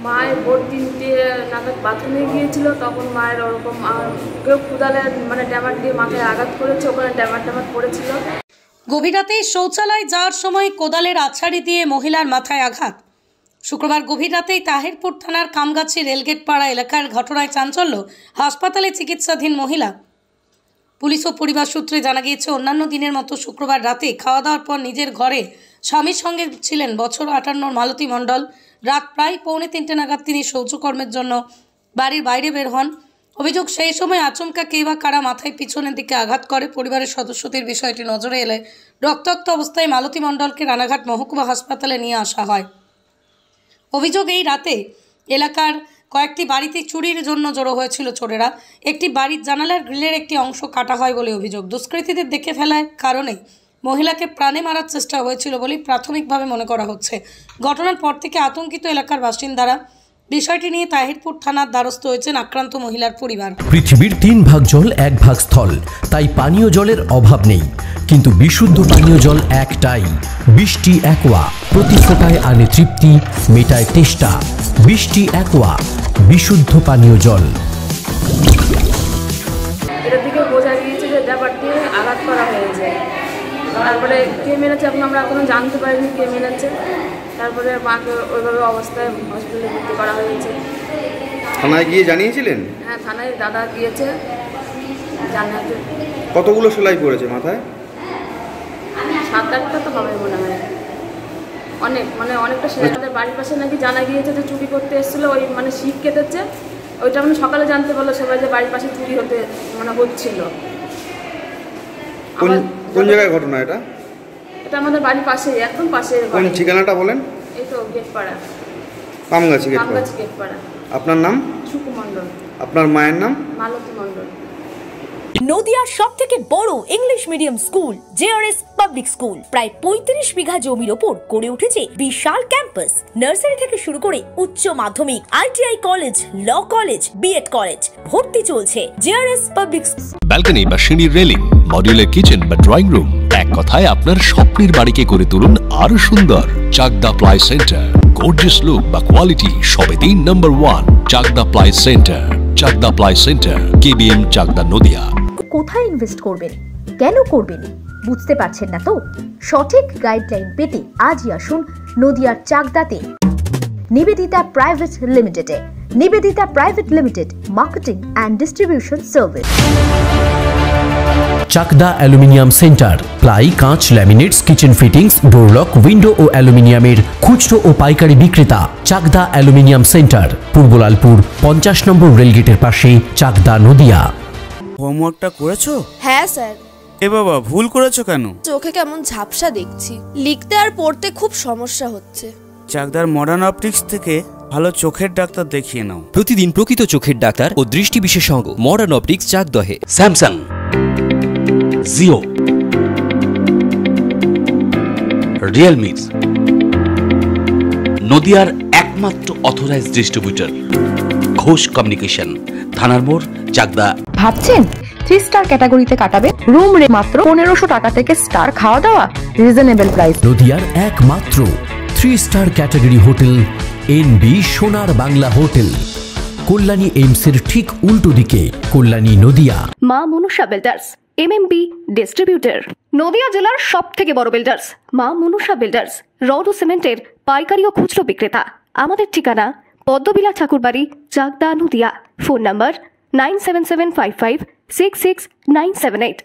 মায়ের ভোর 3টে নাগাদ বাথরুমে গিয়েছিল, তখন মায়ের ওরকম কেউ কোদালে মানে ড্যামার দিয়ে মাথায় আঘাত করেছে, ওখানে ড্যামার পড়েছিল। গভীর রাতে শৌচালয় যাওয়ার সময় কোদালের আছাড়ি দিয়ে মহিলার মাথায় আঘাত। শুক্রবার গভীর রাতেই তাহিরপুর থানার কামগাছি রেলগেট পাড়া এলাকার ঘটনায় চাঞ্চল্য, হাসপাতালে চিকিৎসাধীন মহিলা। পুলিশ ও পরিবার সূত্রে জানা গিয়েছে, অন্যান্য দিনের মতো শুক্রবার রাতে খাওয়া দাওয়ার পর নিজের ঘরে স্বামীর সঙ্গে ছিলেন বছর 58 মালতী মণ্ডল। রাত প্রায় 2:45 নাগাদ তিনি শৌচকর্মের জন্য বাড়ির বাইরে বের হন। অভিযোগ, সেই সময় আচমকা কে বা কারা মাথায় পিছনের দিকে আঘাত করে। পরিবারের সদস্যদের বিষয়টি নজরে এলে রক্তাক্ত অবস্থায় মালতী মণ্ডলকে রানাঘাট মহকুমা হাসপাতালে নিয়ে আসা হয়। অভিযোগ, এই রাতে এলাকার কয়েকটি বাড়িতে চুরির জন্য জড়ো হয়েছিল চোরেরা। একটি বাড়ির জানালার গ্রিলের একটি অংশ কাটা হয় বলে অভিযোগ। দুষ্কৃতীদের দেখে ফেলার কারণে মহিলাকে প্রাণে মারার চেষ্টা হয়েছিল বলে প্রাথমিকভাবে মনে করা হচ্ছে। ঘটনার পর থেকে আতঙ্কিত এলাকার বাসিন্দারা। বিষয়টি নিয়ে তাহিরপুর থানার দ্বারস্থ হয়েছেন আক্রান্ত মহিলার পরিবার। পৃথিবীর 3 ভাগ জল 1 ভাগ স্থল, তাই পানীয় জলের অভাব নেই, কিন্তু বিশুদ্ধ পানীয় জল একটাই, বৃষ্টি অ্যাকোয়া। প্রতি ফোঁটায় আনে তৃপ্তি, মেটায় তেষ্টা। বৃষ্টি অ্যাকোয়া, বিশুদ্ধ পানীয় জল। এটার দিকে বোঝা গিয়েছে যে ব্যাপারটি আঘাত করা হয়েছে। তারপরে কে মেরেছে এখন আমরা এখনো জানতে পারিনি কে মেরেছে। তারপরে মাকে ওইভাবে অবস্থায় হসপিটালে ভর্তি করা হয়েছে। থানায় গিয়ে জানিয়েছিলেন? হ্যাঁ, থানায় দাদা গিয়েছে জানাতে। কতগুলো সেলাই পড়েছে মাথায়? 7-8টা তো হবে মনে হয়। অনেকটা সেলাই। আমাদের বাড়ির পাশে নাকি জানা গিয়েছে যে চুরি করতে এসেছিলো, ওই শিক কেটেছে। ওইটা সকালে জানতে পারলো সবাই যে বাড়ির পাশে চুরি হচ্ছিল। কোন জায়গায় ঘটনা এটা? এটা আমাদের বাড়ির পাশে, একদম পাশে। কোন ঠিকানাটা বলেন? এই তো গেটপাড়া, কামগাছি গেটপাড়া। আপনার নাম? সুকু মণ্ডল। আপনার মায়ের নাম? মালতী মণ্ডল। নদিয়ার সবথেকে বড় English medium school JRS public school প্রায় 35 বিঘা জমির ওপর গড়ে উঠেছে বিশাল ক্যাম্পাস। নার্সারি থেকে শুরু করে উচ্চ মাধ্যমিক, ITI college, law college, BEd college ভর্তি চলছে। জেআরএস পাবলিক ব্যালকনি বা সিঁড়ির রেলিং, মডিউলার কিচেন বা ড্রয়িং রুম, এক কথায় আপনার স্বপ্নের বাড়িকে করে তুলুন আরো সুন্দর। Chakdah ply centre, gorgeous look বা কোয়ালিটি সবে 3 নম্বর 1 Chakdah ply centre. Chakdah ply centre, KBM, Chakdah, Nadia. কোথায় ইনভেস্ট করবেন, কেন করবেন বুঝতে পারছেন না তো? সঠিক গাইডলাইন পেতে আজই আসুন নদিয়ার চাকদাতে নিবেদিতা প্রাইভেট লিমিটেডে। Nivedita private limited, marketing and distribution service. Chakdah aluminium centre, ply, কাঁচ, laminates, kitchen fittings, door lock, window ও অ্যালুমিনিয়ামের খুচরো ও পাইকারি বিক্রেতা। Chakdah aluminium centre, Purbalalpur 50 number রেলগেটের পাশে, চাকদা, নদিয়া। হোমওয়ার্কটা করেছো? হ্যাঁ স্যার। এ বাবা, ভুল করেছো কেন? চোখে কেমন ঝাপসা দেখছি, লিখতে আর পড়তে খুব সমস্যা হচ্ছে। চাকদার মডার্ন অপটিক্স থেকে ভালো চোখের ডাক্তার দেখিয়ে নাও। প্রতিদিন প্রকৃত চোখের ডাক্তার ও দৃষ্টি বিশেষজ্ঞ মডার্ন অপটিক্স, চাকদহে। স্যামসাং, জিও, রিয়েলমি, নদিয়ার একমাত্র অথরাইজড ডিস্ট্রিবিউটর ঘোষ কমিউনিকেশন, থানার মোড়, চাকদা। ভাবছেন 3 স্টার ক্যাটাগরিতে কাটাবে? রুম রে মাত্র 1500 টাকা থেকে স্টার, খাওয়া দাওয়া রিজনেবল প্রাইস। নদিয়ার একমাত্র 3 স্টার ক্যাটাগরি হোটেল এনবি সোনার বাংলা হোটেল, কল্যাণী এইমসের ঠিক উল্টো দিকে, কল্যাণী, নদিয়া। মা Manusha builders, MMB distributor, Nadia জেলার সবথেকে বড় বিল্ডার্স। মা মনুষা বিল্ডার্স, রড ও সিমেন্টের পাইকারি ও খুচরো বিক্রেতা। আমাদের ঠিকানা পদ্মবিলা ঠাকুরবাড়ি, চাকদা, নদিয়া। Phone number 9775566978।